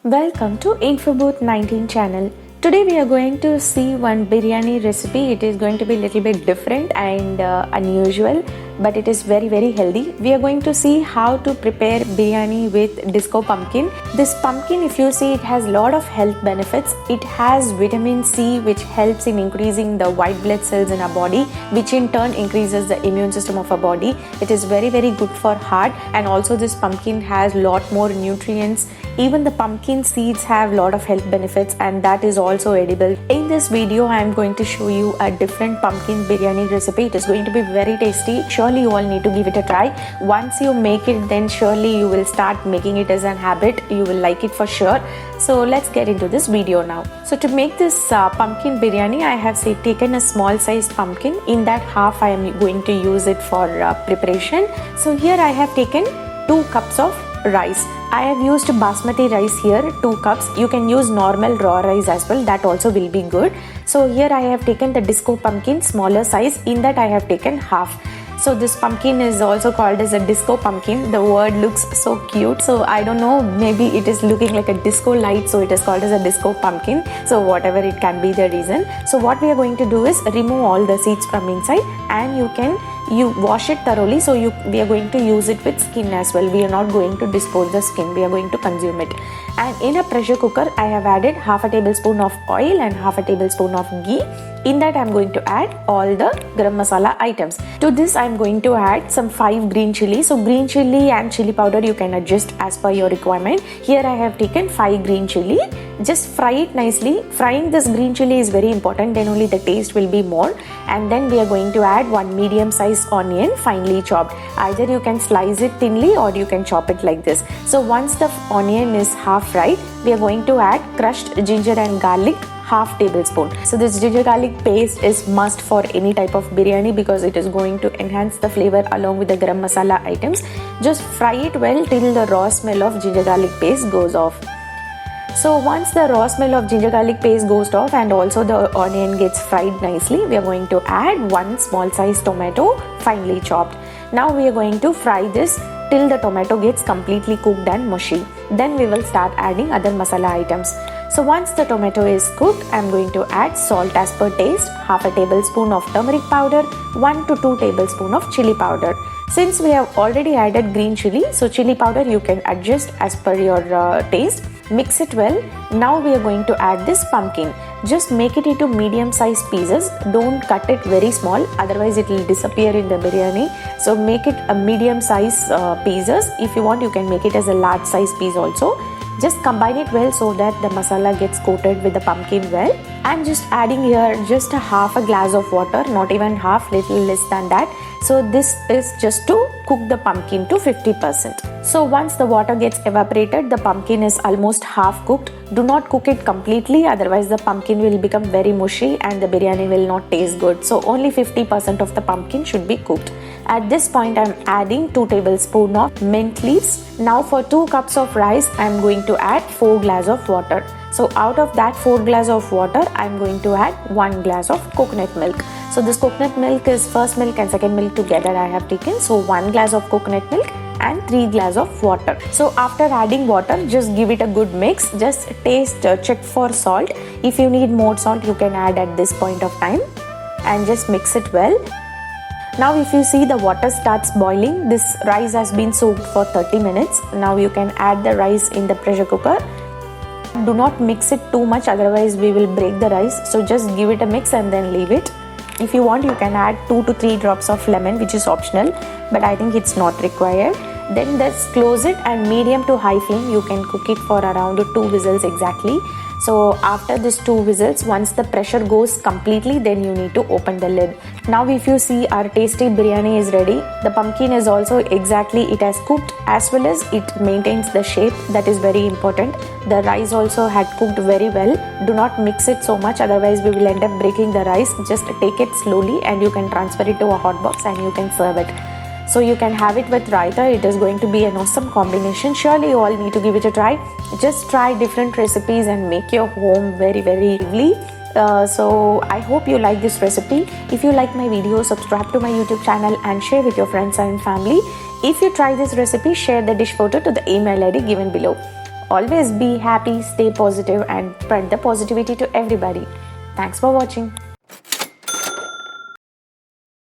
Welcome to InfoBooth 19 channel. Today we are going to see one biryani recipe. It is going to be a little bit different and unusual, but it is very healthy. We are going to see how to prepare biryani with disco pumpkin. This pumpkin, if you see, it has a lot of health benefits. It has vitamin C, which helps in increasing the white blood cells in our body, which in turn increases the immune system of our body. It is very good for heart, and also this pumpkin has lot more nutrients. Even the pumpkin seeds have a lot of health benefits, and that is also edible. In this video I am going to show you a different pumpkin biryani recipe. It is going to be very tasty. Surely you all need to give it a try. Once you make it, then surely you will start making it as a habit. You will like it for sure. So let's get into this video now. So to make this pumpkin biryani, I have taken a small size pumpkin. In that half I am going to use it for preparation. So here I have taken 2 cups of rice. I have used basmati rice here, 2 cups. You can use normal raw rice as well, that also will be good. So here I have taken the disco pumpkin, smaller size. In that I have taken half. So this pumpkin is also called as a disco pumpkin. The word looks so cute, so I don't know, maybe it is looking like a disco light, so it is called as a disco pumpkin. So whatever it can be the reason. So what we are going to do is remove all the seeds from inside, and you wash it thoroughly. So we are going to use it with skin as well. We are not going to dispose the skin, we are going to consume it. And in a pressure cooker I have added half a tablespoon of oil and half a tablespoon of ghee. In that I am going to add all the garam masala items. To this I am going to add some 5 green chili. So green chili and chili powder you can adjust as per your requirement. Here I have taken 5 green chili. Just fry it nicely. Frying this green chili is very important, then only the taste will be more. And then we are going to add 1 medium sized onion, finely chopped. Either you can slice it thinly or you can chop it like this. So once the onion is half fried, we are going to add crushed ginger and garlic, half tablespoon. So this ginger garlic paste is must for any type of biryani because it is going to enhance the flavor along with the garam masala items. Just fry it well till the raw smell of ginger garlic paste goes off. So once the raw smell of ginger garlic paste goes off and also the onion gets fried nicely, we are going to add 1 small size tomato, finely chopped. Now we are going to fry this till the tomato gets completely cooked and mushy. Then we will start adding other masala items. So once the tomato is cooked, I am going to add salt as per taste, half a tablespoon of turmeric powder, 1 to 2 tablespoons of chili powder. Since we have already added green chili, so chili powder you can adjust as per your taste. Mix it well. Now we are going to add this pumpkin. Just make it into medium sized pieces. Don't cut it very small, otherwise it will disappear in the biryani. So make it a medium size pieces. If you want, you can make it as a large size piece also. Just combine it well so that the masala gets coated with the pumpkin well. I'm just adding here just a half a glass of water, not even half, little less than that. So this is just to cook the pumpkin to 50%. So once the water gets evaporated, the pumpkin is almost half cooked. Do not cook it completely, otherwise the pumpkin will become very mushy and the biryani will not taste good. So only 50% of the pumpkin should be cooked. At this point I am adding 2 tablespoons of mint leaves. Now for 2 cups of rice I am going to add 4 glasses of water. So out of that 4 glasses of water I am going to add 1 glass of coconut milk. So this coconut milk is first milk and second milk together I have taken. So 1 glass of coconut milk and 3 glasses of water. So after adding water, just give it a good mix. Just taste, check for salt. If you need more salt, you can add at this point of time, and just mix it well. Now if you see the water starts boiling, this rice has been soaked for 30 minutes. Now you can add the rice in the pressure cooker. Do not mix it too much, otherwise we will break the rice. So just give it a mix and then leave it. If you want, you can add 2 to 3 drops of lemon, which is optional, but I think it's not required. Then just close it, and medium to high flame you can cook it for around 2 whistles exactly. So after this 2 whistles, once the pressure goes completely, then you need to open the lid. Now if you see, our tasty biryani is ready. The pumpkin is also exactly, it has cooked as well as it maintains the shape. That is very important. The rice also had cooked very well. Do not mix it so much, otherwise we will end up breaking the rice. Just take it slowly and you can transfer it to a hot box and you can serve it. So you can have it with raita. It is going to be an awesome combination. Surely you all need to give it a try. Just try different recipes and make your home very lively. So I hope you like this recipe. If you like my video, subscribe to my YouTube channel and share with your friends and family. If you try this recipe, share the dish photo to the email ID given below. always be happy, stay positive, and spread the positivity to everybody. Thanks for watching.